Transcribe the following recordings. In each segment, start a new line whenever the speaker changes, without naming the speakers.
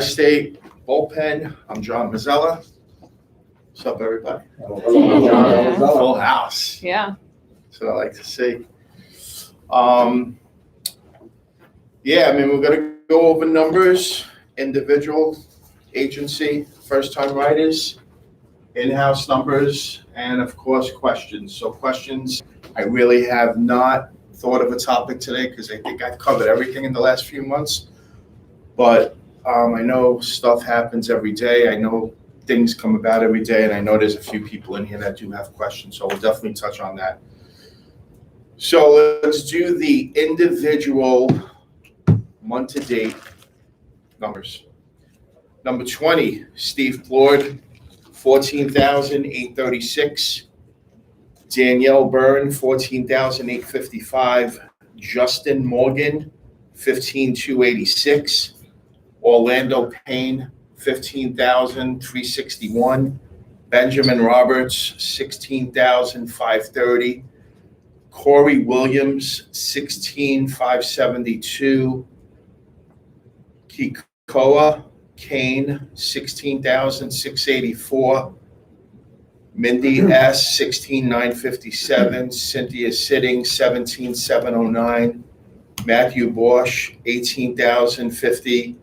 State Bullpen. I'm John Mazzella. What's up, everybody?
Yeah.
Full house.
Yeah.
That's what I like to see. We're going to go over numbers, individual, agency, first-time writers, in-house numbers, and of course, questions. So questions, I really have not thought of a topic today because I think I've covered everything in the last few months. But I know stuff happens every day. I know things come about every day, and I know there's a few people in here that do have questions, so we'll definitely touch on that. So let's do the individual month-to-date numbers. Number 20, Steve Plord, 14,836. Danielle Byrne, 14,855. Justin Morgan, 15,286. Orlando Payne, 15,361. Benjamin Roberts, 16,530. Corey Williams, 16,572. Kikoa Kane, 16,684. Mindy S, 16,957. Cynthia Sitting, 17,709. Matthew Bosch, 18,050.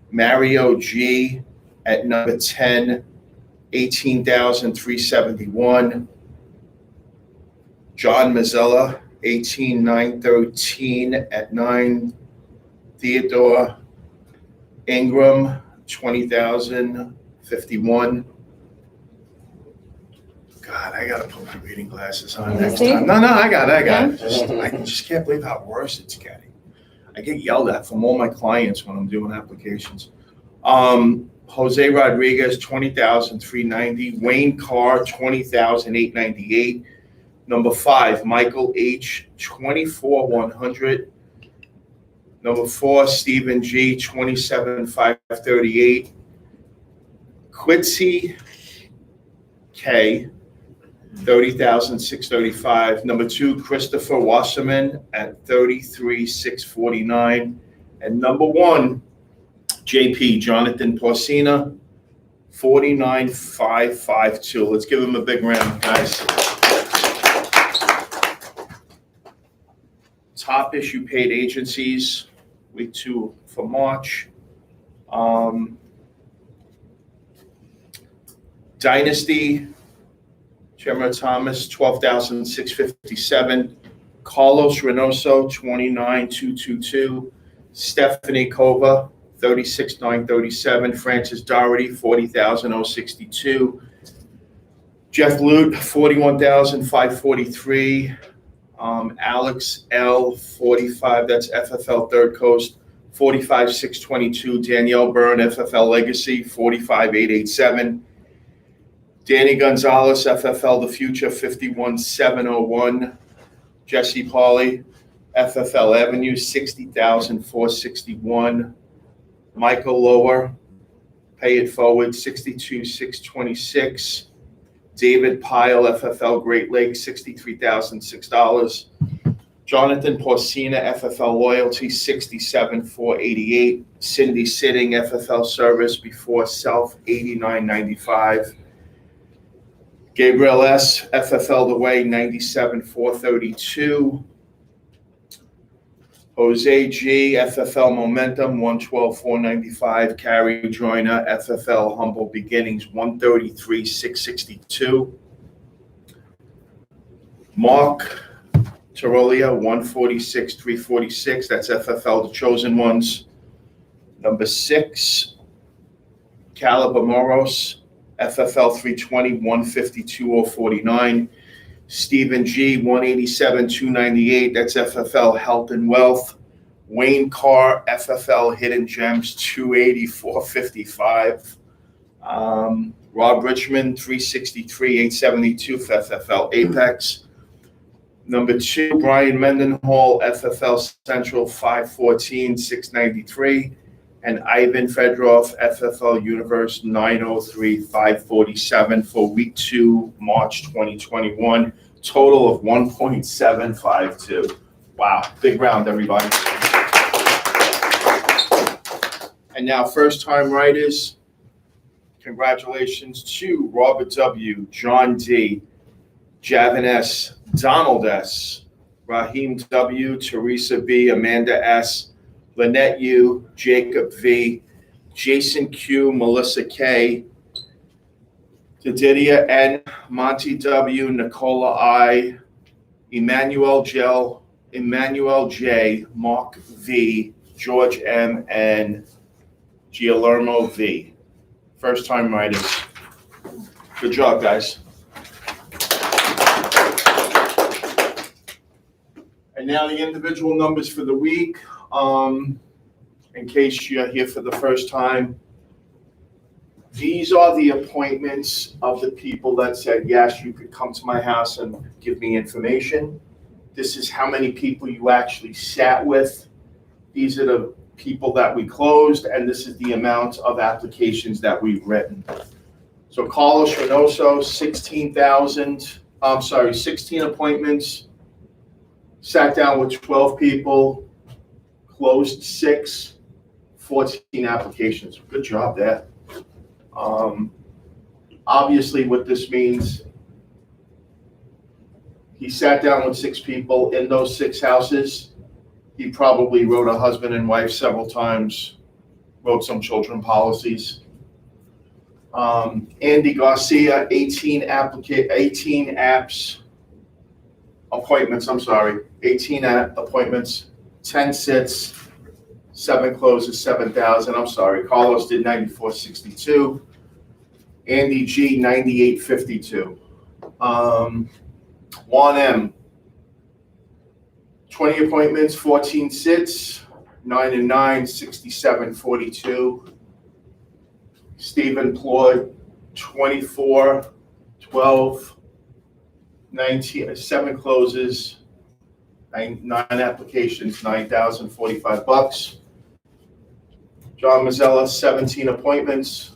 Mario G at number 10, 18,371. John Mazzella, 18,913 at 9. Theodore Ingram, 20,051. God, I gotta put my reading glasses on next time. No, I got it. I just can't believe how worse it's getting. I get yelled at from all my clients when I'm doing applications. Jose Rodriguez, 20,390. Wayne Carr, 20,898. Number 5, Michael H, 24,100. Number 4, Stephen G, 27,538. Quincy K, 30,635. Number 2, Christopher Wasserman at 33,649. And number 1, JP, Jonathan Porcina, 49,552. Let's give him a big round, guys. Top issue paid agencies, week 2 for March. Dynasty, Gemma Thomas, 12,657. Carlos Reynoso, 29,222. Stephanie Kova, 36,937. Francis Doherty, 40,062. Jeff Lute, 41,543. Alex L, 45, that's FFL Third Coast, 45,622. Danielle Byrne, FFL Legacy, 45,887. Danny Gonzalez, FFL The Future, 51,701. Jesse Pauley, FFL Avenue, 60,461. Michael Lower, Pay It Forward, 62,626. David Pyle, FFL Great Lakes, $63,006. Jonathan Porcina, FFL Loyalty, $67,488. Cindy Sitting, FFL Service Before Self, $89,95. Gabriel S, FFL The Way, $97,432. Jose G, FFL Momentum, $112,495. Carrie Joyner, FFL Humble Beginnings, $133,662. Mark Tarolia, $146,346. That's FFL The Chosen Ones. Number 6, Caliber Moros, FFL 320, $152,049. Stephen G, $187,298. That's FFL Health and Wealth. Wayne Carr, FFL Hidden Gems, $284,555. Rob Richmond, $363,872 for FFL Apex. Number 2, Brian Mendenhall, FFL Central, $514,693. And Ivan Fedorov, FFL Universe, $903,547 for week 2, March 2021. Total of 1.752. Wow, big round, everybody. And now first-time writers, congratulations to Robert W., John D., Javin S., Donald S., Raheem W., Teresa B., Amanda S., Lynette U., Jacob V., Jason Q., Melissa K., Didier N., Monty W., Nicola I., Emmanuel J., Mark V., George M., and Guillermo V. First-time writers. Good job, guys. And now the individual numbers for the week. In case you're here for the first time, these are the appointments of the people that said, yes, you could come to my house and give me information. This is how many people you actually sat with. These are the people that we closed, and this is the amount of applications that we've written. So Carlos Reynoso, 16 appointments, sat down with 12 people, closed 6, 14 applications. Good job there. Obviously what this means, he sat down with 6 people in those 6 houses. He probably wrote a husband and wife several times, wrote some children policies. Andy Garcia, 18 appointments, 18 appointments, 10 sits, 7 closes, 7,000. Carlos did 94.62. Andy G, 98.52. Juan M, 20 appointments, 14 sits, 9 and 9, 67.42. Stephen Ploy, 24, 12, 19, 7 closes, 9 applications, $9,045. John Mazzella, 17 appointments,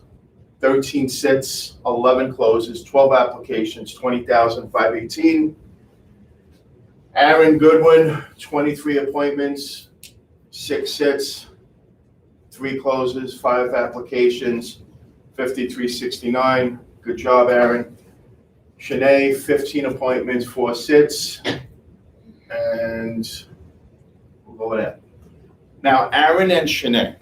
13 sits, 11 closes, 12 applications, $20,518. Aaron Goodwin, 23 appointments, 6 sits, 3 closes, 5 applications, $53.69. Good job, Aaron. Shanae, 15 appointments, 4 sits, and we'll go with that. Now, Aaron and Shanae,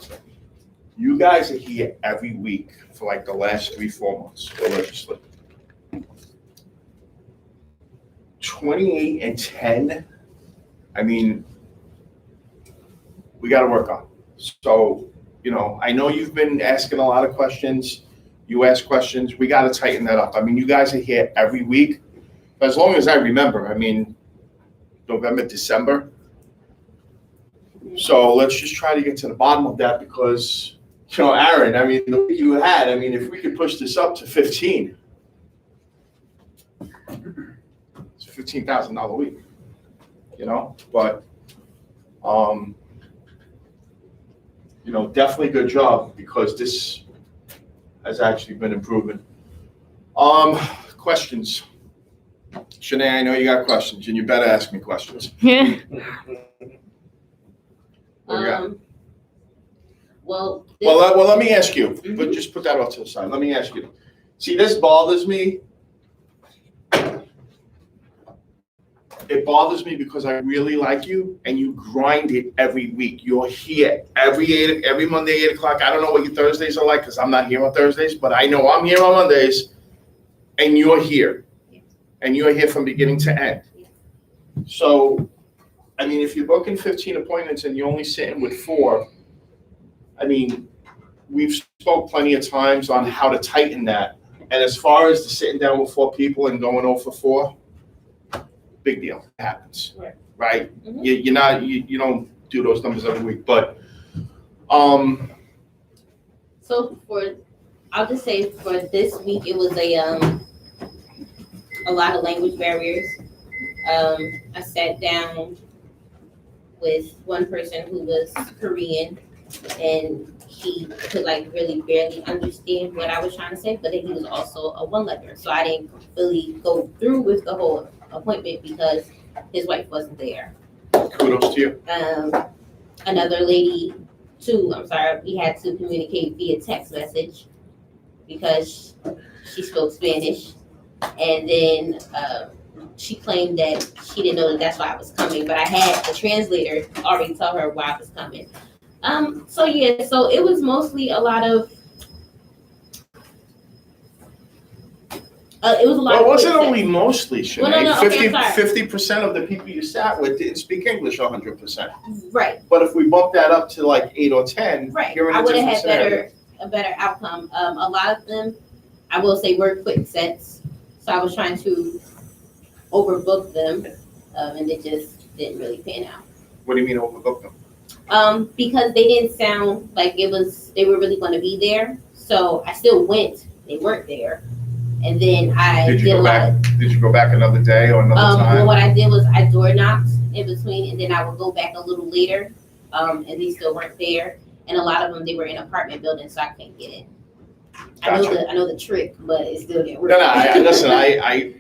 you guys are here every week for like the last 3-4 months religiously. 28 and 10, I mean, we got to work on. So, I know you've been asking a lot of questions. You ask questions. We got to tighten that up. I mean, you guys are here every week. As long as I remember, November, December. So let's just try to get to the bottom of that because, Aaron, the week you had, if we could push this up to 15, it's a $15,000 a week, but, definitely good job because this has actually been improving. Questions? Shanae, I know you got questions and you better ask me questions.
Yeah.
Well, let me ask you, but just put that off to the side. Let me ask you. See, this bothers me. It bothers me because I really like you and you grind it every week. You're here every Monday, 8 o'clock. I don't know what your Thursdays are like because I'm not here on Thursdays, but I know I'm here on Mondays and you're here. And you're here from beginning to end. So, if you're booking 15 appointments and you're only sitting with 4, we've spoke plenty of times on how to tighten that. And as far as the sitting down with 4 people and going 0 for 4, big deal. It happens, right? Mm-hmm. You don't do those numbers every week, but
So I'll just say for this week, it was a lot of language barriers. I sat down with one person who was Korean, and he could really barely understand what I was trying to say, but then he was also a one-legger, so I didn't really go through with the whole appointment because his wife wasn't there.
Kudos to you.
Another lady we had to communicate via text message because she spoke Spanish. And then she claimed that she didn't know that that's why I was coming, but I had the translator already tell her why I was coming. So it was mostly a lot of. It was a lot.
Well, it
of
wasn't
quick
only
sex.
mostly, Sinead.
Well, no, okay, I'm sorry.
50% of the people you sat with didn't speak English 100%.
Right.
But if we bump that up to like 8 or 10,
Right.
you're in
I
a
would have
different
had
scenario.
a better outcome. A lot of them, I will say, were quick sets. So I was trying to overbook them, and it just didn't really pan out.
What do you mean overbook them?
Because they didn't sound like they were really going to be there. So I still went. They weren't there. And then
Did you go back another day or another time?
Well, what I did was I door knocked in between, and then I would go back a little later, and they still weren't there. And a lot of them, they were in apartment buildings, so I couldn't get in.
Gotcha.
I know the trick, but it still didn't work.
No, listen, I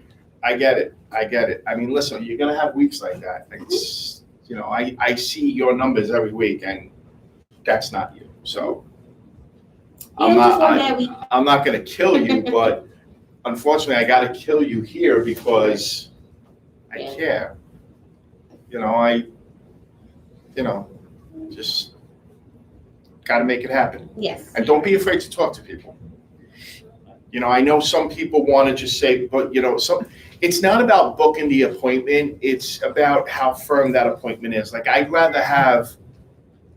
get it. I get it. I mean, listen, you're gonna have weeks like that. It's, I see your numbers every week, and that's not you. So I'm not gonna kill you, but unfortunately, I got to kill you here because I care. Just got to make it happen.
Yes.
And don't be afraid to talk to people. I know some people want to just say, but it's not about booking the appointment. It's about how firm that appointment is. Like, I'd rather have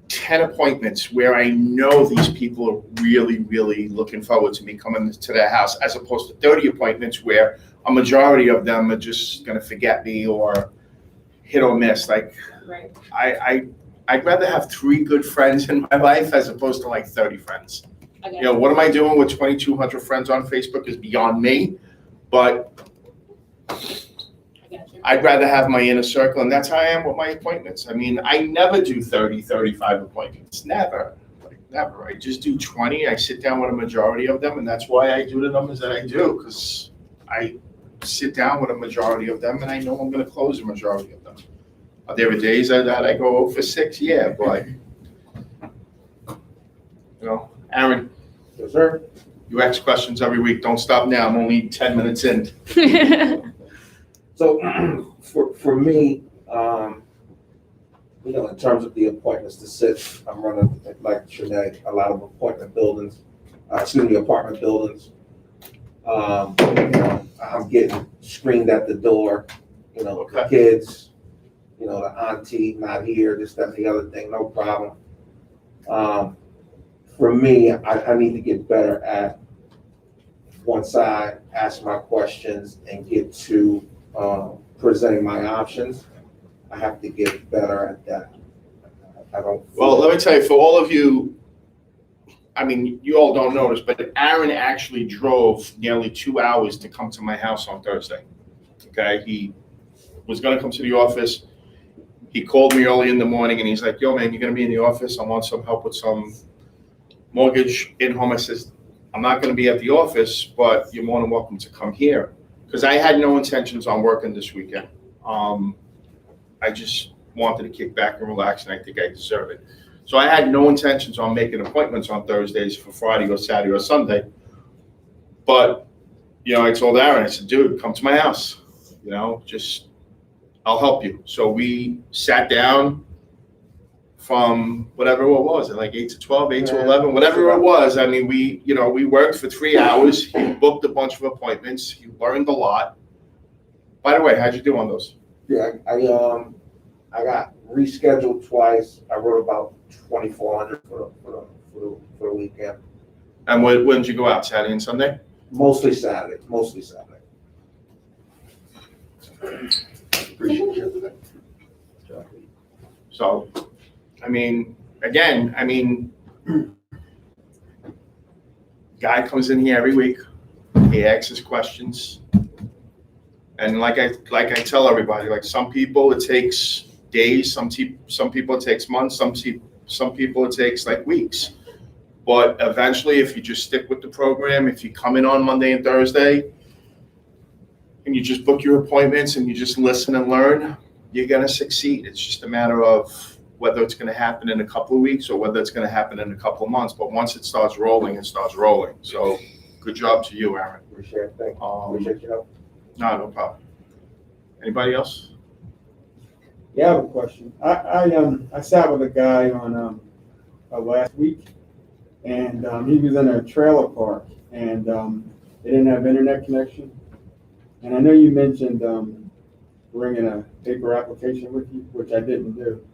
10 appointments where I know these people are really, really looking forward to me coming to their house, as opposed to 30 appointments where a majority of them are just going to forget me or hit or miss. Like,
right.
I'd rather have 3 good friends in my life as opposed to like 30 friends.
Okay.
What am I doing with 2,200 friends on Facebook is beyond me, but I'd rather have my inner circle, and that's how I am with my appointments. I mean, I never do 30, 35 appointments. Never. Never. I just do 20. I sit down with a majority of them, and that's why I do the numbers that I do, because I sit down with a majority of them, and I know I'm going to close the majority of them. Are there days that I go 0 for 6? Yeah, but, Aaron.
Yes, sir.
You ask questions every week. Don't stop now. I'm only 10 minutes in.
So for me, in terms of the appointments to sit, I'm running, like Sinead, a lot of apartment buildings. I'm getting screened at the door,
Okay.
the kids, the auntie not here, this, that, and the other thing, no problem. For me, I need to get better at, once I ask my questions and get to presenting my options, I have to get better at that.
Well, let me tell you, for all of you, I mean, you all don't notice, but Aaron actually drove nearly 2 hours to come to my house on Thursday. Okay, he was going to come to the office. He called me early in the morning, and he's like, "Yo, man, you're going to be in the office? I want some help with some mortgage in-home." I says, "I'm not going to be at the office, but you're more than welcome to come here." Because I had no intentions on working this weekend. I just wanted to kick back and relax, and I think I deserve it. So I had no intentions on making appointments on Thursdays for Friday or Saturday or Sunday. But, I told Aaron, I said, "Dude, come to my house. I'll help you." So we sat down from whatever it was, like 8 to 12, 8 to 11, whatever it was. I mean, we worked for 3 hours. He booked a bunch of appointments. He learned a lot. By the way, how'd you do on those?
Yeah, I got rescheduled twice. I wrote about 2,400 for the weekend.
And when did you go out? Saturday and Sunday?
Mostly Saturday. Appreciate you.
So, again, guy comes in here every week. He asks us questions. And like I tell everybody, like, some people it takes days, some people it takes months, some people it takes like weeks. But eventually, if you just stick with the program, if you come in on Monday and Thursday, and you just book your appointments and you just listen and learn, you're gonna succeed. It's just a matter of whether it's gonna happen in a couple of weeks or whether it's gonna happen in a couple of months, but once it starts rolling, it starts rolling. So, good job to you, Aaron.
Appreciate it, thank you.
Um,
Appreciate your help.
No problem. Anybody else?
Yeah, I have a question. I sat with a guy on last week, and he was in a trailer park, and they didn't have internet connection. And I know you mentioned bringing a paper application with you, which I didn't do.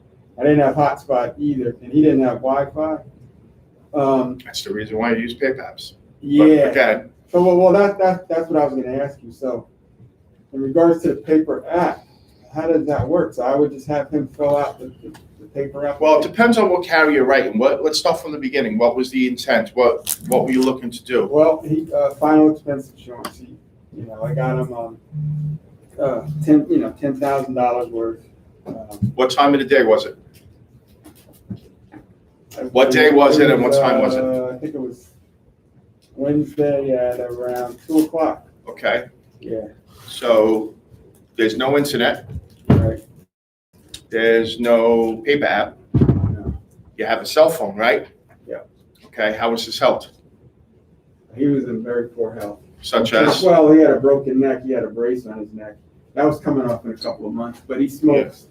I didn't have hotspot either, and he didn't have Wi-Fi.
That's the reason why I use pay apps.
Yeah.
Okay.
So well, that's what I was going to ask you. So, in regards to the paper app, how does that work? So I would just have him fill out the paper app.
Well, it depends on what carrier you're writing. Let's start from the beginning. What was the intent? What were you looking to do?
Well, he final expense insurance. I got him $10,000 worth.
What time of the day was it? What day was it and what time was it?
I think it was Wednesday at around 2:00.
Okay,
Yeah,
so there's no internet,
right.
there's no paper app.
No.
You have a cell phone, right?
Yeah.
Okay, how was this helped?
He was in very poor health.
Such as?
Well, he had a broken neck. He had a brace on his neck. That was coming off in a couple of months. But he smokes.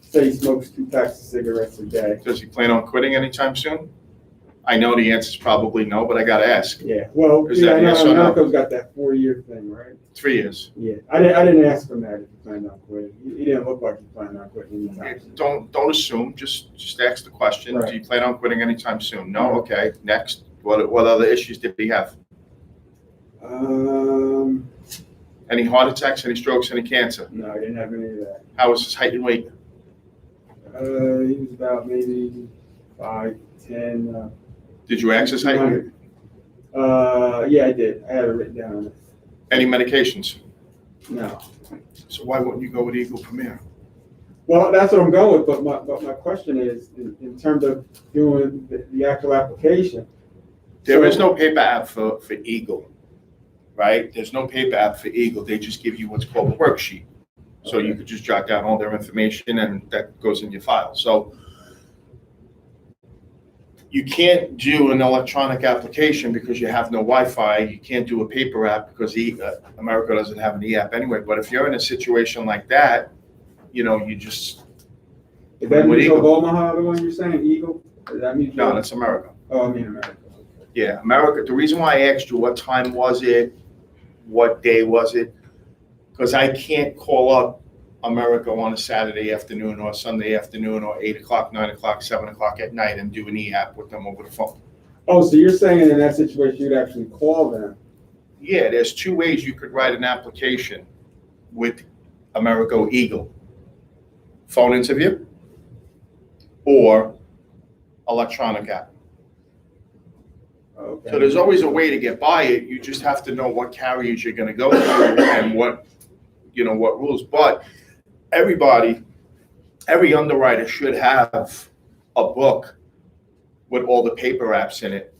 Say he smokes 2 packs of cigarettes a day.
Does he plan on quitting anytime soon? I know the answer's probably no, but I gotta ask.
Yeah. Well,
Is that yes or no?
America's got that 4-year thing, right?
3 years.
Yeah. I didn't ask him that if he planned on quitting. He didn't look like he planned on quitting anytime soon.
Don't assume, just ask the question.
Right.
Do you plan on quitting anytime soon? No? Okay, next. What other issues did he have? Any heart attacks, any strokes, any cancer?
No, he didn't have any of that.
How was his height and weight?
He was about maybe 5'10".
Did you ask his height and weight?
Yeah, I did. I had it written down.
Any medications?
No.
So why wouldn't you go with Eagle Premier?
Well, that's what I'm going with. But my question is, in terms of doing the actual application.
There is no paper app for Eagle, right? There's no paper app for Eagle. They just give you what's called a worksheet. So you could just jot down all their information and that goes in your file. So you can't do an electronic application because you have no Wi-Fi. You can't do a paper app because America doesn't have an e-app anyway. But if you're in a situation like that, you just.
Is that
with
Mutual of
Eagle.
Omaha the one you're saying, Eagle? Is that Mutual?
No, that's America.
Oh, I mean America.
Yeah, America. The reason why I asked you what time was it, what day was it, because I can't call up America on a Saturday afternoon or Sunday afternoon or 8 o'clock, 9 o'clock, 7 o'clock at night and do an e-app with them over the phone.
Oh, so you're saying in that situation you'd actually call them?
Yeah, there's 2 ways you could write an application with America Eagle. Phone interview or electronic app.
Okay.
So there's always a way to get by it. You just have to know what carriers you're gonna go through and what rules. But every underwriter should have a book with all the paper apps in it,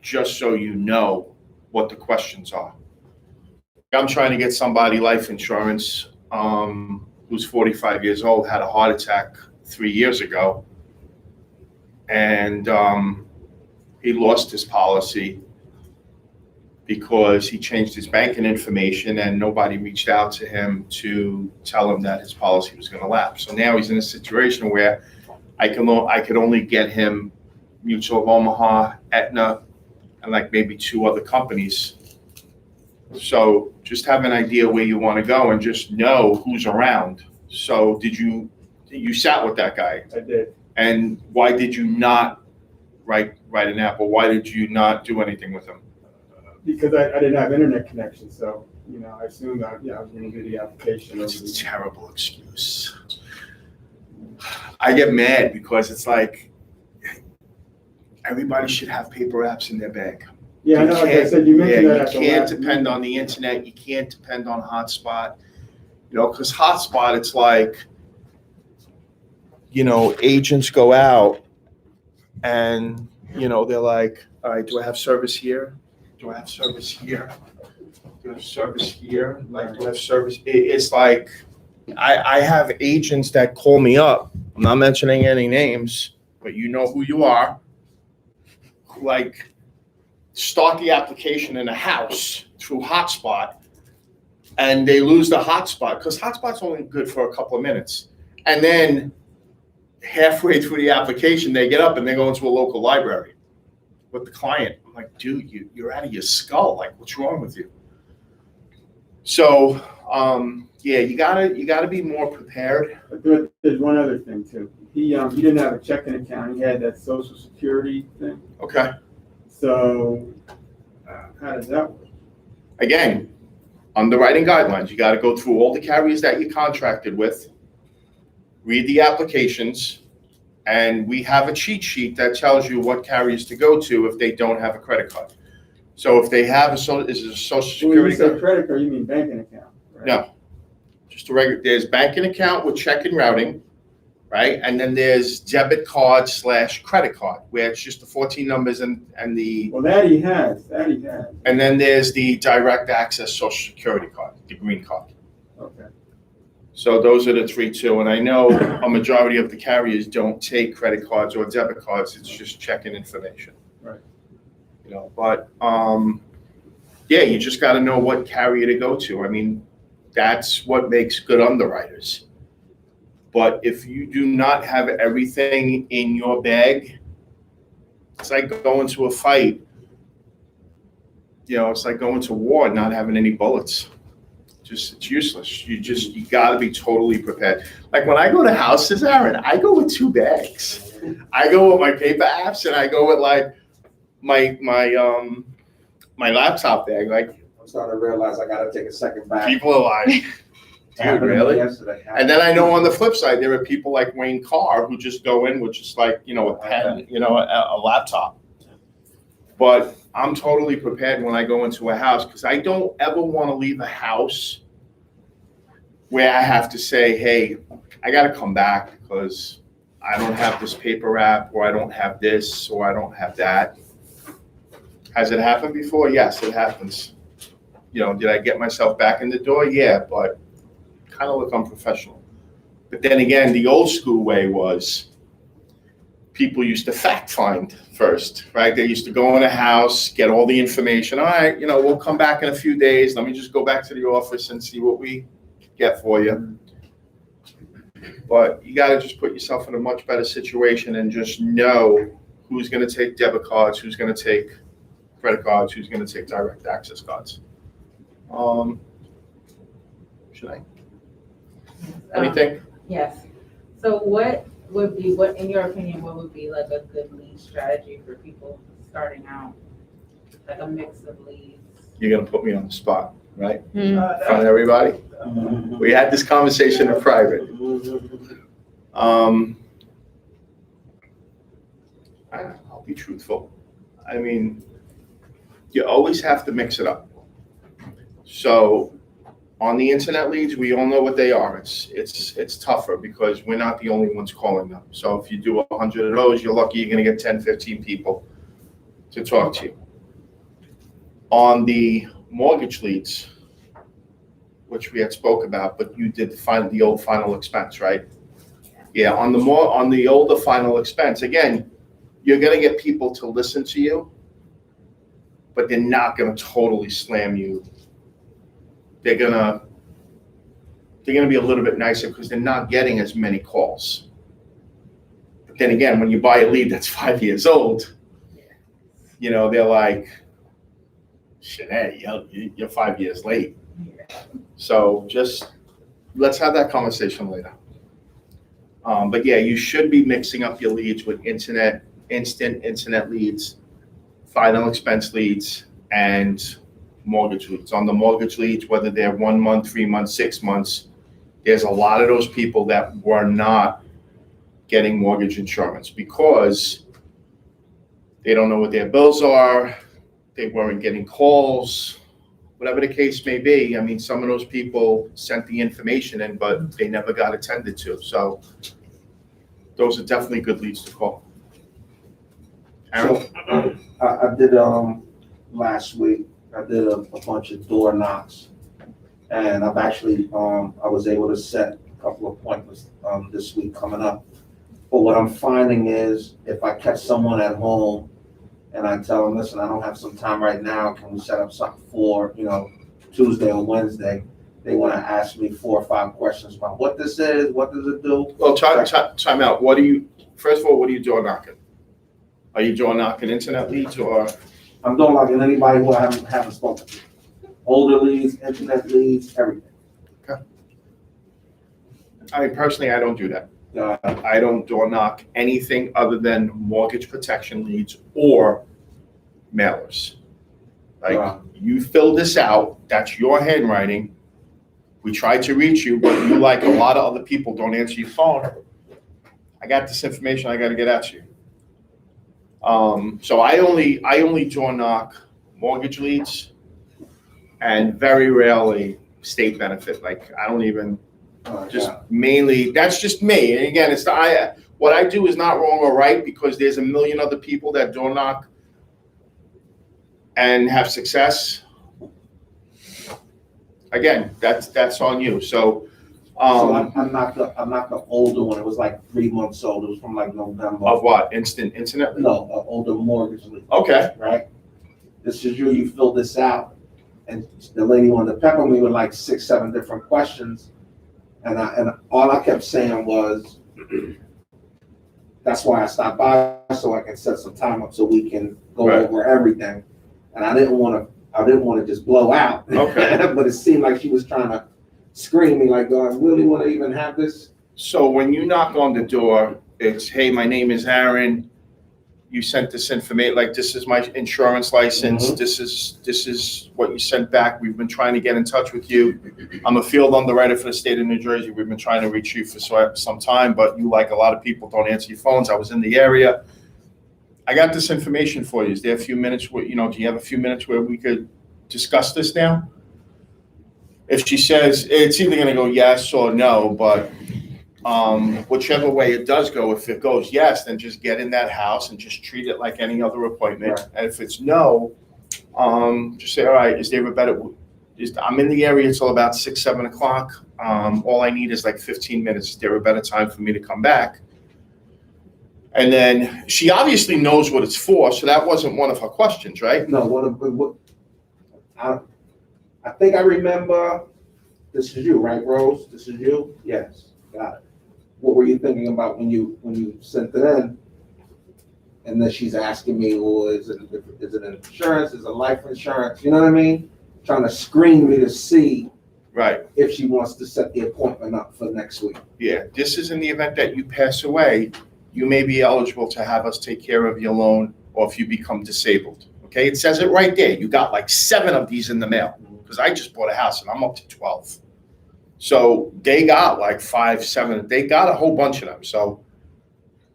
just so you know what the questions are. I'm trying to get somebody life insurance, who's 45 years old, had a heart attack 3 years ago. And, he lost his policy because he changed his banking information and nobody reached out to him to tell him that his policy was going to lapse. So now he's in a situation where I could only get him Mutual of Omaha, Aetna, and like maybe 2 other companies. So just have an idea where you want to go and just know who's around. So you sat with that guy?
I did.
And why did you not write an app, or why did you not do anything with him?
Because I didn't have internet connection, so I assumed that I was going to do the application.
It's a terrible excuse. I get mad because it's like everybody should have paper apps in their bag.
Yeah, I know. Like I said, you mentioned that.
You can't depend on the internet. You can't depend on hotspot. Because hotspot, it's like, agents go out and, they're like, all right, do I have service here? Do I have service here? Do I have service here? Like, do I have service? It's like, I have agents that call me up I'm not mentioning any names, but you know who you are, like start the application in a house through hotspot, and they lose the hotspot because hotspot's only good for a couple of minutes. And then halfway through the application, they get up and they go into a local library with the client. I'm like, dude, you're out of your skull. Like, what's wrong with you? So, yeah, you gotta be more prepared.
But there's one other thing too. He didn't have a checking account. He had that Social Security thing.
Okay.
So how does that work?
Again, underwriting guidelines. You got to go through all the carriers that you contracted with, read the applications, and we have a cheat sheet that tells you what carriers to go to if they don't have a credit card. So if they have a Social
When
Security
you say
card,
credit card, you mean banking account, right?
no, just a regular. There's banking account with check and routing, right? And then there's debit card / credit card, where it's just the 14 numbers and the.
Well, that he has.
And then there's the direct access Social Security card, the green card.
Okay.
So those are the 3 too. And I know a majority of the carriers don't take credit cards or debit cards. It's just checking information.
Right.
You know, but yeah, you just got to know what carrier to go to. I mean, that's what makes good underwriters. But if you do not have everything in your bag, it's like going to a fight. You know, it's like going to war and not having any bullets. It's useless. You got to be totally prepared. Like when I go to houses, Aaron, I go with 2 bags. I go with my paper apps and I go with like my laptop bag. Like
I'm starting to realize I gotta take a second back.
people are like, dude, really?
Yesterday.
And then I know on the flip side, there are people like Wayne Carr who just go in with just like, you know, a pen, you know, a laptop. But I'm totally prepared when I go into a house because I don't ever want to leave a house where I have to say, hey, I got to come back because I don't have this paper app or I don't have this or I don't have that. Has it happened before? Yes, it happens. You know, did I get myself back in the door? Yeah, but kind of look unprofessional. But then again, the old school way was people used to fact find first, right? They used to go in a house, get all the information. All right, you know, we'll come back in a few days. Let me just go back to the office and see what we get for you. But you got to just put yourself in a much better situation and just know who's going to take debit cards, who's going to take credit cards, who's going to take direct access cards. Should I? Anything?
Yes. So what in your opinion, what would be like a good lead strategy for people starting out? Like a mix of leads?
You're going to put me on the spot, right?
No.
In front of everybody? We had this conversation in private. I'll be truthful. I mean, you always have to mix it up. So on the internet leads, we all know what they are. It's tougher because we're not the only ones calling them. So if you do 100 of those, you're lucky you're going to get 10, 15 people to talk to you. On the mortgage leads, which we had spoke about, but you did the old final expense, right? Yeah, on the older final expense, again, you're going to get people to listen to you, but they're not going to totally slam you. They're gonna be a little bit nicer because they're not getting as many calls. But then again, when you buy a lead that's 5 years old, you know, they're like, shit, hey, you're 5 years late. So just let's have that conversation later. But yeah, you should be mixing up your leads with instant internet leads, final expense leads, and mortgage leads. On the mortgage leads, whether they're 1 month, 3 months, 6 months, there's a lot of those people that were not getting mortgage insurance because they don't know what their bills are, they weren't getting calls, whatever the case may be. I mean, some of those people sent the information in, but they never got attended to. So those are definitely good leads to call. Aaron?
So I did last week. I did a bunch of door knocks, and I've actually I was able to set a couple of appointments this week coming up But what I'm finding is if I catch someone at home and I tell them, listen, I don't have some time right now, can we set up something for, Tuesday or Wednesday? They want to ask me 4 or 5 questions about what this is, what does it do?
Well, time out. First of all, what are you door knocking? Are you door knocking internet leads or?
I'm doing like anybody who I haven't spoken to. Older leads, internet leads, everything.
I personally, I don't do that.
Uh,
I don't door knock anything other than mortgage protection leads or mailers. Like,
Wow.
you fill this out, that's your handwriting. We tried to reach you, but you, like a lot of other people, don't answer your phone. I got this information, I gotta get at you. So I only door knock mortgage leads and very rarely state benefit. Like, I don't even, just mainly, that's just me. And again, what I do is not wrong or right, because there's a million other people that door knock and have success. Again, that's on you. So,
I'm not the older one. It was like 3 months old. It was from like November.
of what? Instant internet?
No, older mortgage lead.
Okay.
Right? This is you fill this out. And the lady wanted to pepper me with like 6, 7 different questions. And all I kept saying was, that's why I stopped by, so I can set some time up so we can go
Right.
over everything. And I didn't want to just blow out.
Okay.
But it seemed like she was trying to scream me like, do I really want to even have this?
So when you knock on the door, it's, hey, my name is Aaron. You sent this information, like, this is my insurance license.
Mhm.
This is what you sent back. We've been trying to get in touch with you. I'm a field underwriter for the state of New Jersey. We've been trying to reach you for some time, but you, like a lot of people, don't answer your phones. I was in the area. I got this information for you. Is there a few minutes where, do you have a few minutes where we could discuss this now? If she says, it's either gonna go yes or no, but whichever way it does go, if it goes yes, then just get in that house and just treat it like any other appointment.
Right.
And if it's no, just say, all right, is there a better, I'm in the area till about 6, 7 o'clock. All I need is like 15 minutes. Is there a better time for me to come back? And then she obviously knows what it's for, so that wasn't one of her questions, right?
No, I think I remember, this is you, right, Rose? This is you? Yes, got it. What were you thinking about when you sent it in? And then she's asking me, well, is it insurance? Is it life insurance? You know what I mean? Trying to screen me to see
Right.
if she wants to set the appointment up for next week.
Yeah, this is in the event that you pass away, you may be eligible to have us take care of your loan, or if you become disabled. Okay, it says it right there. You got like 7 of these in the mail, because I just bought a house and I'm up to 12. So they got like 5, 7, they got a whole bunch of them. So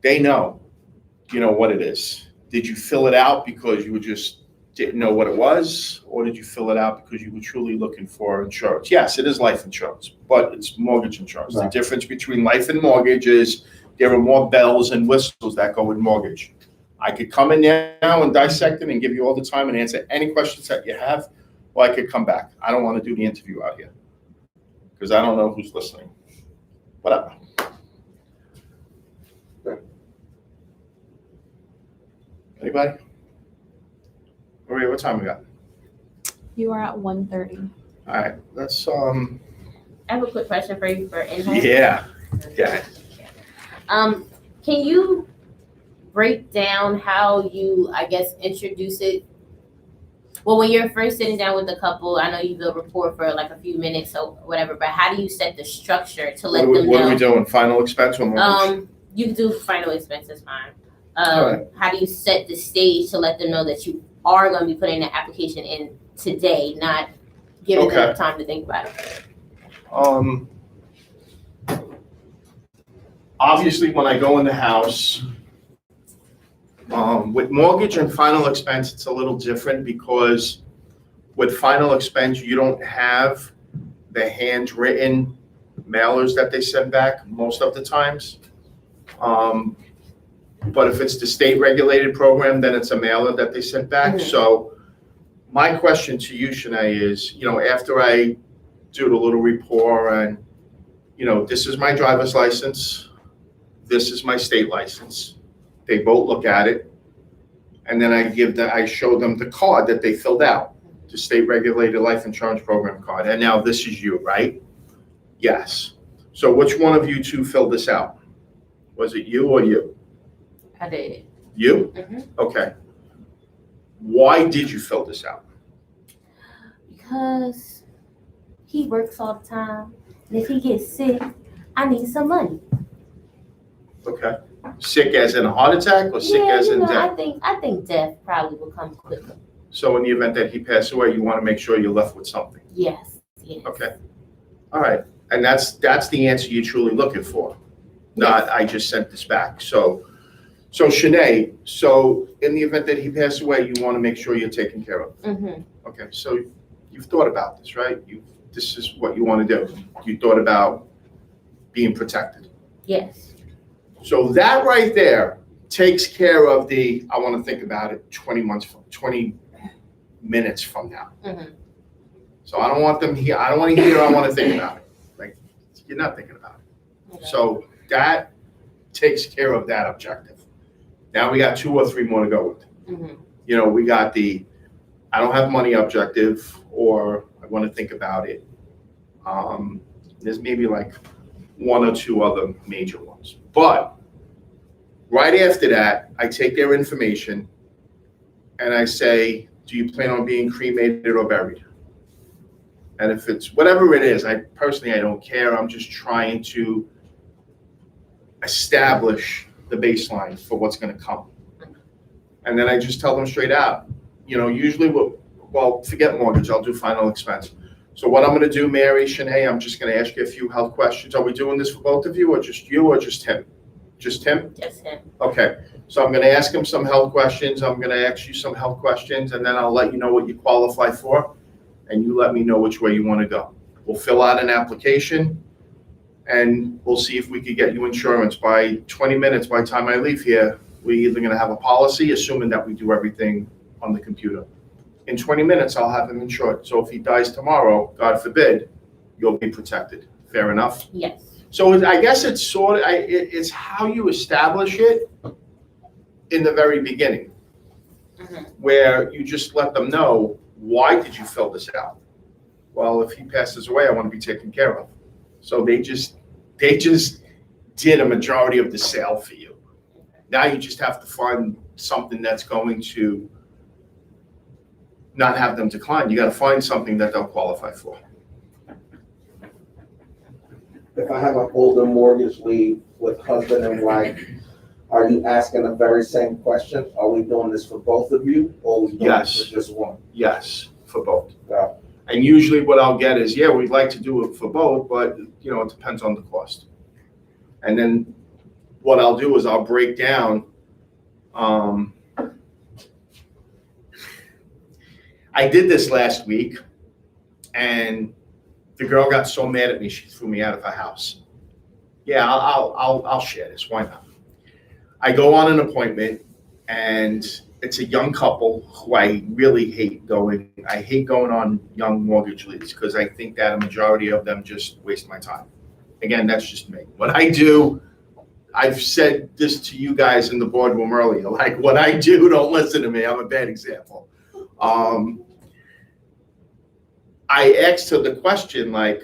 they know, what it is. Did you fill it out because you just didn't know what it was? Or did you fill it out because you were truly looking for insurance? Yes, it is life insurance, but it's mortgage insurance.
Right.
The difference between life and mortgage is there are more bells and whistles that go with mortgage. I could come in now and dissect it and give you all the time and answer any questions that you have, or I could come back. I don't want to do the interview out here because I don't know who's listening. Whatever.
Okay.
Anybody? Maria, what time we got?
You are at 1:30.
All right, let's,
I have a quick question for you for in-home.
yeah.
Can you break down how you, I guess, introduce it? Well, when you're first sitting down with the couple, I know you build rapport for like a few minutes or whatever, but how do you set the structure to let them know?
What are we doing? Final expense or mortgage?
You can do final expenses, fine.
Alright.
How do you set the stage to let them know that you are going to be putting the application in today, not giving them time to think about it?
Obviously, when I go in the house, with mortgage and final expense, it's a little different because with final expense, you don't have the handwritten mailers that they send back most of the times. But if it's the state regulated program, then it's a mailer that they sent back.
Mhm.
So my question to you, Shanae, is, after I do the little rapport and, this is my driver's license, this is my state license. They both look at it. And then I show them the card that they filled out, the state regulated life insurance program card. And now this is you, right? Yes. So which one of you two filled this out? Was it you or you?
I did.
You?
Mhm.
Okay. Why did you fill this out?
Because he works all the time, and if he gets sick, I need some money.
Okay. Sick as in a heart attack or sick as in death?
I think death probably will come quicker.
So in the event that he passed away, you want to make sure you're left with something.
Yes.
Okay. All right. And that's the answer you're truly looking for. Not, I just sent this back. So Shanae, so in the event that he passed away, you want to make sure you're taken care of.
Mm-hmm.
Okay. So you've thought about this, right? This is what you want to do. You thought about being protected.
Yes.
So that right there takes care of I want to think about it 20 minutes from now.
Mm-hmm.
So I don't want them here. I don't want to hear, I want to think about it. Like, you're not thinking about it.
Okay.
So that takes care of that objective. Now we got 2 or 3 more to go with.
Mm-hmm.
We got the, I don't have money objective, or I want to think about it. There's maybe like 1 or 2 other major ones. But right after that, I take their information and I say, do you plan on being cremated or buried? And if it's whatever it is, I don't care. I'm just trying to establish the baseline for what's going to come. And then I just tell them straight out, usually forget mortgage, I'll do final expense. So what I'm going to do, Mary, Shanae, I'm just going to ask you a few health questions. Are we doing this for both of you, or just you, or just him? Just him?
Just him.
Okay. So I'm going to ask him some health questions. I'm going to ask you some health questions, and then I'll let you know what you qualify for, and you let me know which way you want to go. We'll fill out an application, and we'll see if we could get you insurance. By 20 minutes, by the time I leave here, we're either going to have a policy, assuming that we do everything on the computer. In 20 minutes, I'll have him insured. So if he dies tomorrow, God forbid, you'll be protected. Fair enough?
Yes.
So I guess it's it's how you establish it in the very beginning,
Mm-hmm.
where you just let them know, why did you fill this out? Well, if he passes away, I want to be taken care of. So they just did a majority of the sale for you. Now you just have to find something that's going to not have them decline. You got to find something that they'll qualify for.
If I have an older mortgage lead with husband and wife, are you asking the very same question? Are we doing this for both of you, or are we doing
Yes.
this for just one?
Yes, for both.
Yeah.
And usually what I'll get is, yeah, we'd like to do it for both, but it depends on the cost. And then what I'll do is I'll break down, I did this last week, and the girl got so mad at me, she threw me out of her house. Yeah, I'll share this. Why not? I go on an appointment, and it's a young couple who I really hate going. I hate going on young mortgage leads because I think that a majority of them just waste my time. Again, that's just me. What I do, I've said this to you guys in the boardroom earlier. Like, what I do, don't listen to me. I'm a bad example. I asked her the question, like,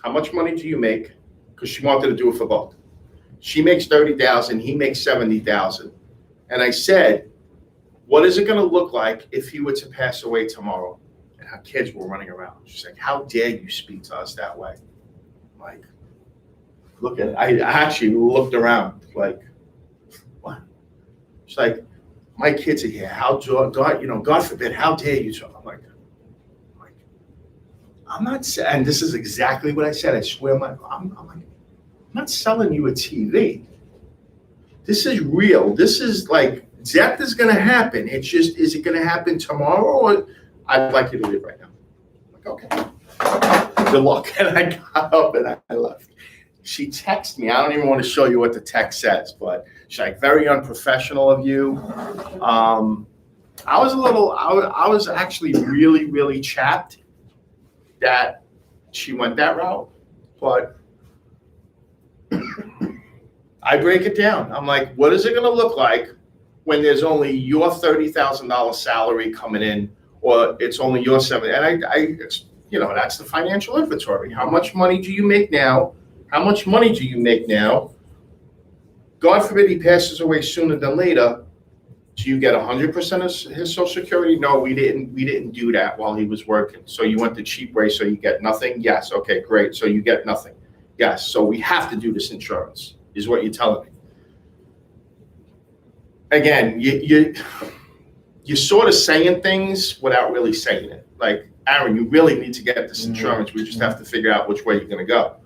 how much money do you make? Because she wanted to do it for both. She makes $30,000, he makes $70,000. And I said, what is it going to look like if he were to pass away tomorrow? And her kids were running around. She's like, how dare you speak to us that way? I'm like, look at it. I actually looked around like, what? She's like, my kids are here. God forbid, how dare you? So I'm like, I'm not saying, and this is exactly what I said. I swear, I'm not selling you a TV. This is real. This is like, death is going to happen. It's just, is it going to happen tomorrow, or I'd like you to leave right now? I'm like, okay. Good luck. And I got up and I left. She texted me. I don't even want to show you what the text says, but she's like, very unprofessional of you. I was actually really, really chapped that she went that route, but I break it down. I'm like, what is it gonna look like when there's only your $30,000 salary coming in, or it's only your 70? And it's, that's the financial inventory. How much money do you make now? How much money do you make now? God forbid he passes away sooner than later. Do you get 100% of his Social Security? No, we didn't do that while he was working. So you went the cheap way, so you get nothing? Yes. Okay, great. So you get nothing. Yes. So we have to do this insurance, is what you're telling me. Again, you're sort of saying things without really saying it. Like, Aaron, you really need to get this insurance. We just have to figure out which way you're going to go.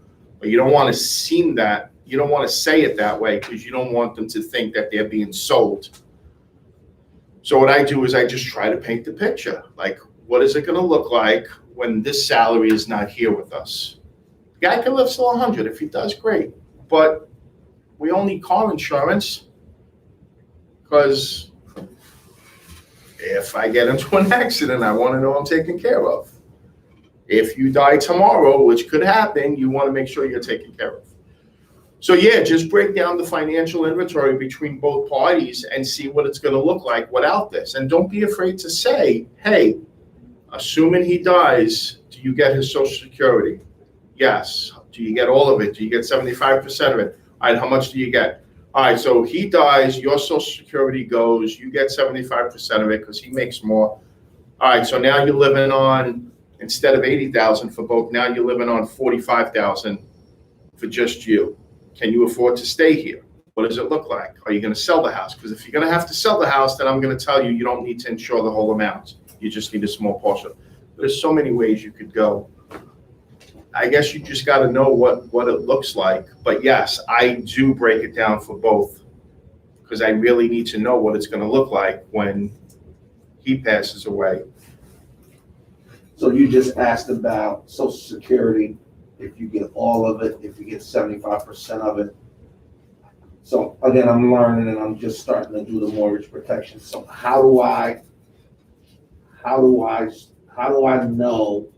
But you don't want to seem that, you don't want to say it that way because you don't want them to think that they're being sold. So what I do is I just try to paint the picture. Like, what is it going to look like when this salary is not here with us? The guy can live till 100. If he does, great. But we all need car insurance because if I get into an accident, I want to know I'm taken care of. If you die tomorrow, which could happen, you want to make sure you're taken care of. So yeah, just break down the financial inventory between both parties and see what it's going to look like without this. And don't be afraid to say, hey, assuming he dies, do you get his Social Security? Yes. Do you get all of it? Do you get 75% of it? All right, how much do you get? All right, so he dies, your Social Security goes, you get 75% of it because he makes more. All right, so now you're living on, instead of 80,000 for both, now you're living on 45,000 for just you. Can you afford to stay here? What does it look like? Are you going to sell the house? Because if you're going to have to sell the house, then I'm going to tell you, you don't need to insure the whole amount. You just need a small portion. There's so many ways you could go. I guess you just got to know what it looks like. But yes, I do break it down for both because I really need to know what it's going to look like when he passes away.
So you just asked about Social Security, if you get all of it, if you get 75% of it. So again, I'm learning and I'm just starting to do the mortgage protection. So how do I know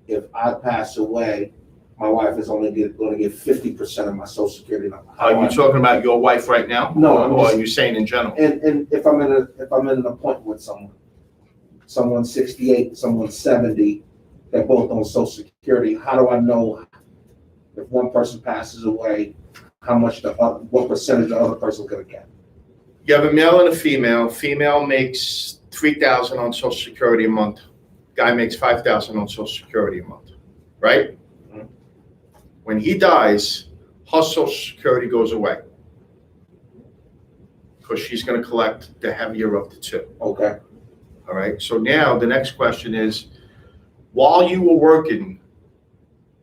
if I pass away, my wife is only going to get 50% of my Social Security number?
Are you talking about your wife right now?
No,
or are you saying in general?
And if I'm in an appointment with someone's 68, someone's 70, they're both on Social Security. How do I know if one person passes away, what percentage the other person's gonna get?
You have a male and a female. Female makes $3,000 on Social Security a month. Guy makes $5,000 on Social Security a month, right?
Mm-hmm.
When he dies, her Social Security goes away because she's going to collect the heavier of the two.
Okay.
All right. So now the next question is, while you were working,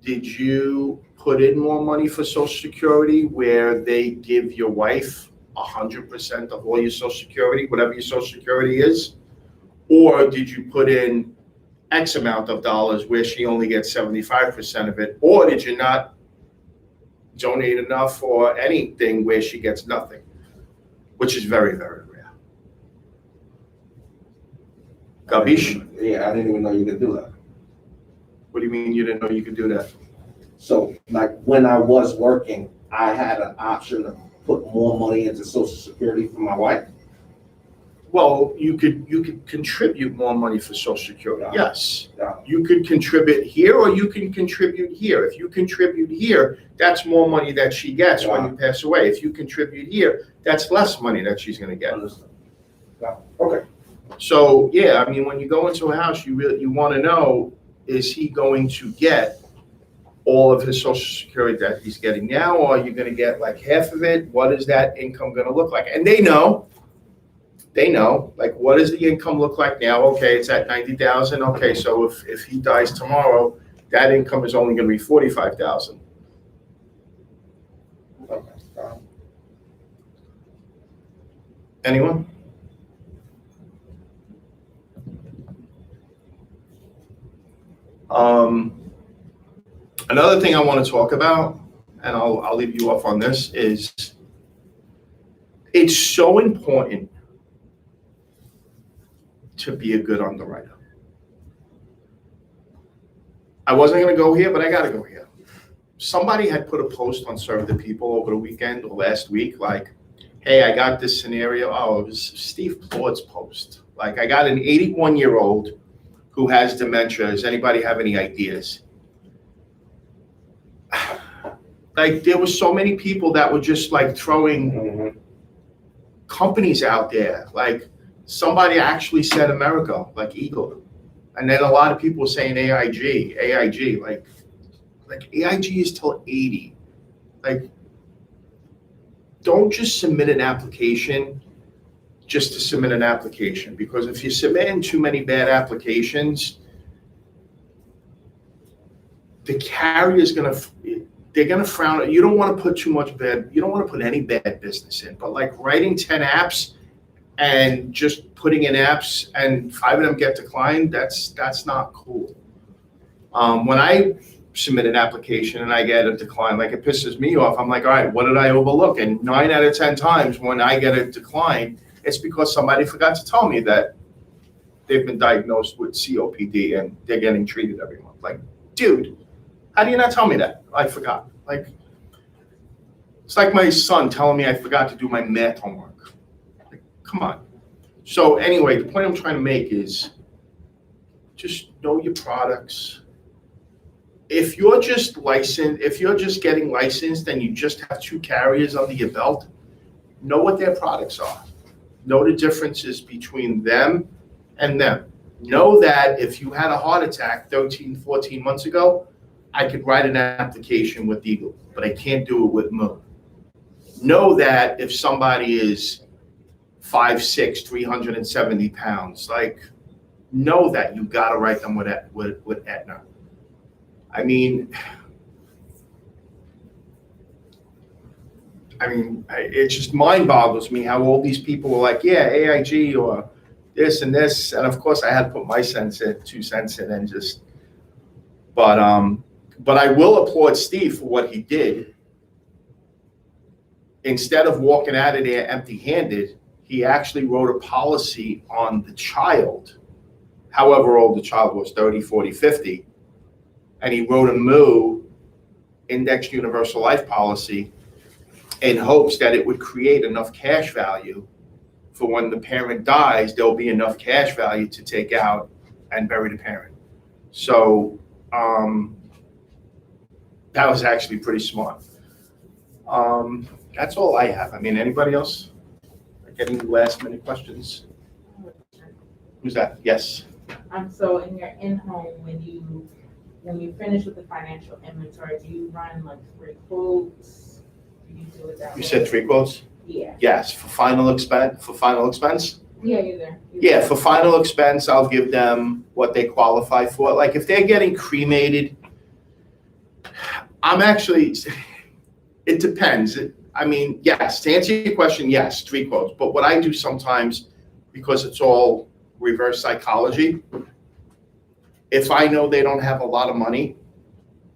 did you put in more money for Social Security where they give your wife 100% of all your Social Security, whatever your Social Security is? Or did you put in X amount of dollars where she only gets 75% of it? Or did you not donate enough or anything where she gets nothing? Which is very, very rare. Gabish?
Yeah, I didn't even know you could do that.
What do you mean you didn't know you could do that?
So like when I was working, I had an option to put more money into Social Security for my wife.
Well, you could contribute more money for Social Security.
Yeah.
Yes.
Yeah.
You could contribute here or you can contribute here. If you contribute here, that's more money that she gets when you pass away. If you contribute here, that's less money that she's going to get.
Understood. Yeah. Okay.
So, yeah, I mean, when you go into a house, you want to know, is he going to get all of his Social Security that he's getting now, or are you going to get like half of it? What is that income going to look like? And they know, like, what does the income look like now? Okay, it's at 90,000. Okay, so if he dies tomorrow, that income is only going to be 45,000.
Okay.
Anyone? Another thing I want to talk about, and I'll leave you off on this, is it's so important to be a good underwriter. I wasn't going to go here, but I got to go here. somebody had put a post on Serve the People over the weekend or last week, like, hey, I got this scenario. Oh, it was Steve Plaud's post. Like, I got an 81-year-old who has dementia. Does anybody have any ideas? Like, there were so many people that were just like throwing companies out there. Like, somebody actually said America, like Eagle. And then a lot of people were saying AIG, like AIG is till 80. Like, don't just submit an application just to submit an application, because if you submit in too many bad applications, the carrier's they're gonna frown. You don't want to put too much bad. You don't want to put any bad business in. But like writing 10 apps and just putting in apps and 5 of them get declined, that's not cool. When I submit an application and I get a decline, like it pisses me off. I'm like, all right, what did I overlook? And 9 out of 10 times when I get a decline, it's because somebody forgot to tell me that they've been diagnosed with COPD and they're getting treated every month. Like, dude, how do you not tell me that? I forgot. Like, it's like my son telling me I forgot to do my math homework. Like, come on. So anyway, the point I'm trying to make is just know your products. If you're just licensed, if you're just getting licensed and you just have 2 carriers under your belt, know what their products are. Know the differences between them and them. Know that if you had a heart attack 13, 14 months ago, I could write an application with Eagle, but I can't do it with Moon. Know that if somebody is 5'6", 370 pounds, like, know that you gotta write them with Aetna. I mean, it just mind boggles me how all these people were like, yeah, AIG or this and this. And of course I had to put my 2 cents in and just, but I will applaud Steve for what he did. Instead of walking out of there empty-handed, he actually wrote a policy on the child, however old the child was, 30, 40, 50. And he wrote a MU, indexed universal life policy, in hopes that it would create enough cash value for when the parent dies, there'll be enough cash value to take out and bury the parent. So that was actually pretty smart. That's all I have. I mean, anybody else? Any last minute questions? Who's that? Yes.
So in your in-home, when you finish with the financial inventory, do you run like 3 quotes? Do you do it that way?
You said 3 quotes?
Yeah.
Yes, for final expense?
Yeah, either.
Yeah, for final expense, I'll give them what they qualify for. Like if they're getting cremated, it depends. I mean, yes, to answer your question, yes, 3 quotes. But what I do sometimes, because it's all reverse psychology, if I know they don't have a lot of money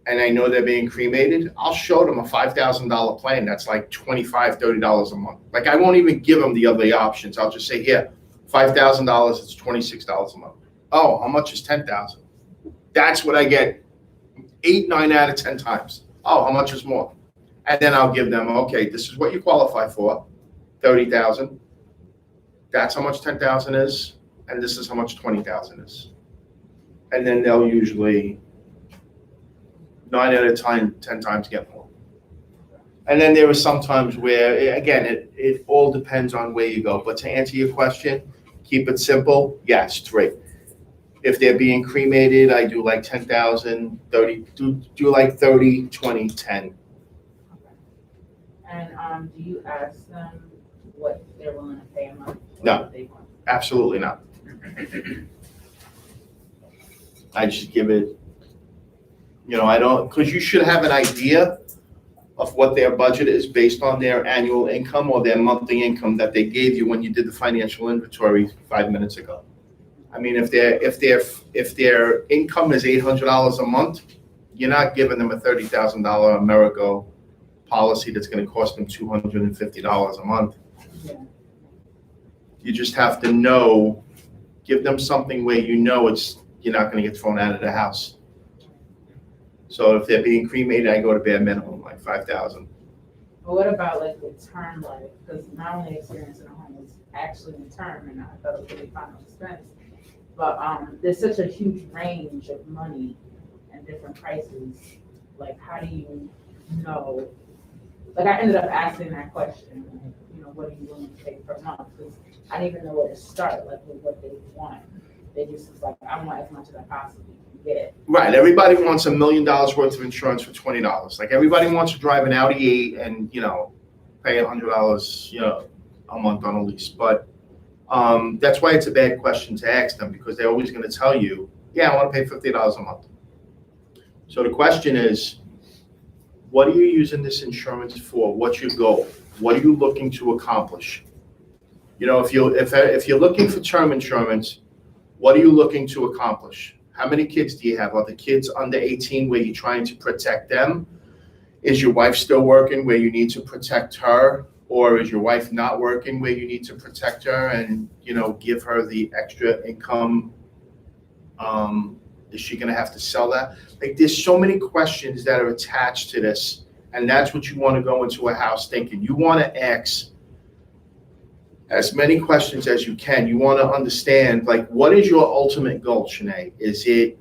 and I know they're being cremated, I'll show them a $5,000 plan that's like $25, $30 a month. Like I won't even give them the other options. I'll just say, here, $5,000, it's $26 a month. Oh, how much is $10,000? That's what I get 8, 9 out of 10 times. Oh, how much is more? And then I'll give them, okay, this is what you qualify for, $30,000. That's how much $10,000 is, and this is how much $20,000 is. And then they'll usually 9 out of 10 times get more. And then there are some times where, again, it all depends on where you go. But to answer your question, keep it simple. Yes, 3. If they're being cremated, I do like 10,000, 30, do like 30, 20, 10.
And do you ask them what they're willing to pay a month?
No.
What they want?
Absolutely not. I just give it, I don't, because you should have an idea of what their budget is based on their annual income or their monthly income that they gave you when you did the financial inventory 5 minutes ago. I mean, if their income is $800 a month, you're not giving them a $30,000 Amerigo policy that's going to cost them $250 a month.
Yeah.
You just have to know, give them something where you're not going to get thrown out of the house. So if they're being cremated, I go to bare minimum, like 5,000.
But what about like the term life? Because my only experience in a home was actually in term, and I thought it was really final expense. But there's such a huge range of money and different prices. Like, how do you know? Like, I ended up asking that question. Like, you know, what are you willing to pay per month? Because I didn't even know where to start. Like, with what they want. They just was like, I want as much as I possibly can get.
Right, everybody wants $1 million worth of insurance for $20. Like everybody wants to drive an Audi 8 and, you know, pay $100, you know, a month on a lease. But that's why it's a bad question to ask them, because they're always going to tell you, yeah, I want to pay $50 a month. So the question is, what are you using this insurance for? What's your goal? What are you looking to accomplish? You know, if you're looking for term insurance, what are you looking to accomplish? How many kids do you have? Are the kids under 18 where you're trying to protect them? Is your wife still working where you need to protect her? Or is your wife not working where you need to protect her and, you know, give her the extra income? Is she gonna have to sell that? Like, there's so many questions that are attached to this, and that's what you wanna go into a house thinking. You wanna ask as many questions as you can. You wanna understand, like, what is your ultimate goal, Shanae? Is it,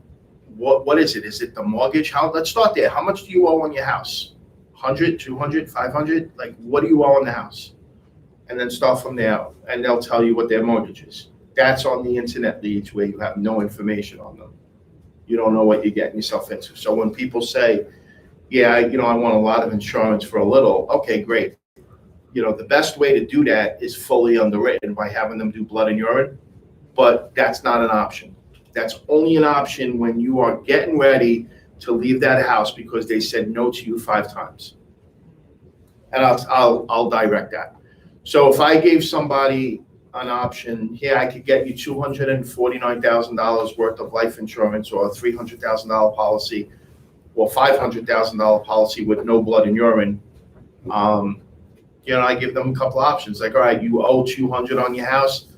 what is it? Is it the mortgage? Let's start there. How much do you owe on your house? 100, 200, 500? Like, what do you owe on the house? And then start from there, and they'll tell you what their mortgage is. That's on the internet leads where you have no information on them. You don't know what you're getting yourself into. So when people say, yeah, you know, I want a lot of insurance for a little, okay, great. You know, the best way to do that is fully underwritten by having them do blood and urine, but that's not an option. That's only an option when you are getting ready to leave that house because they said no to you 5 times. And I'll direct that. So if I gave somebody an option, here, I could get you $249,000 worth of life insurance, or a $300,000 policy, or $500,000 policy with no blood and urine. You know, I give them a couple options. Like, all right, you owe 200 on your house,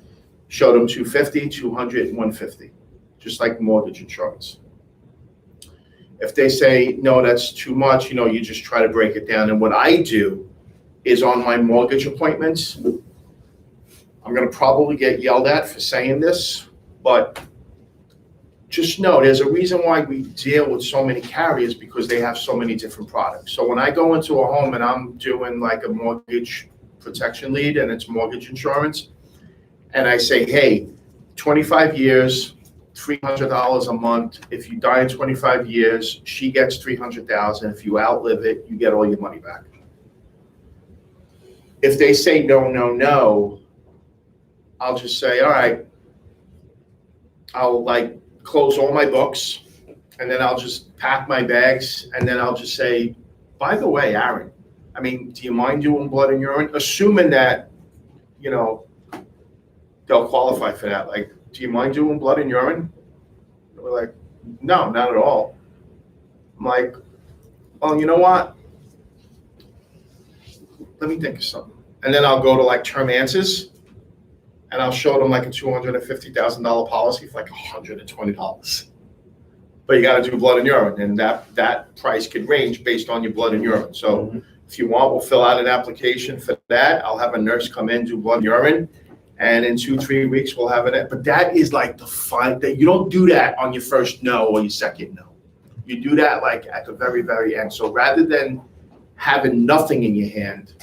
show them 250, 200, and 150, just like mortgage insurance. If they say, no, that's too much, you know, you just try to break it down. And what I do is on my mortgage appointments, I'm going to probably get yelled at for saying this, but just know there's a reason why we deal with so many carriers, because they have so many different products. So when I go into a home and I'm doing like a mortgage protection lead and it's mortgage insurance, and I say, hey, 25 years, $300 a month. If you die in 25 years, she gets $300,000. If you outlive it, you get all your money back. If they say no, no, no, I'll just say, all right, I'll like close all my books, and then I'll just pack my bags, and then I'll just say, by the way, Aaron, I mean, do you mind doing blood and urine? Assuming that, you know, they'll qualify for that. Like, do you mind doing blood and urine? And we're like, no, not at all. I'm like, well, you know what? Let me think of something. And then I'll go to like term answers, and I'll show them like a $250,000 policy for like $120. But you got to do blood and urine, and that price could range based on your blood and urine. So if you want, we'll fill out an application for that. I'll have a nurse come in, do blood and urine, and in 2-3 weeks we'll have it. But that is like the fun that you don't do that on your first no or your second no. You do that like at the very, very end. So rather than having nothing in your hand,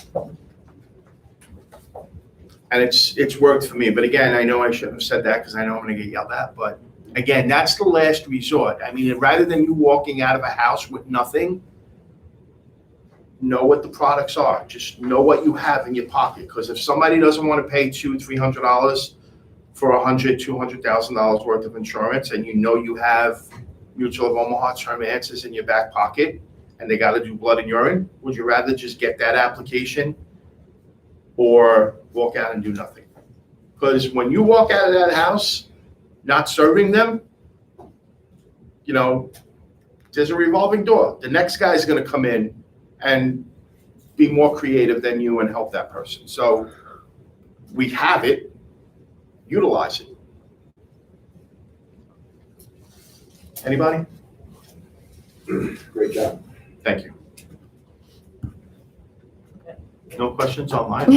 and it's worked for me. But again, I know I shouldn't have said that because I know I'm going to get yelled at. But again, that's the last resort. I mean, rather than you walking out of a house with nothing, know what the products are. Just know what you have in your pocket. Because if somebody doesn't want to pay $200-$300 for $100,000-$200,000 worth of insurance, and you know you have Mutual of Omaha term answers in your back pocket, and they got to do blood and urine, would you rather just get that application or walk out and do nothing? Because when you walk out of that house not serving them, you know, there's a revolving door. The next guy's going to come in and be more creative than you and help that person. So we have it, utilize it. Anybody?
Great job.
Thank you. No questions online?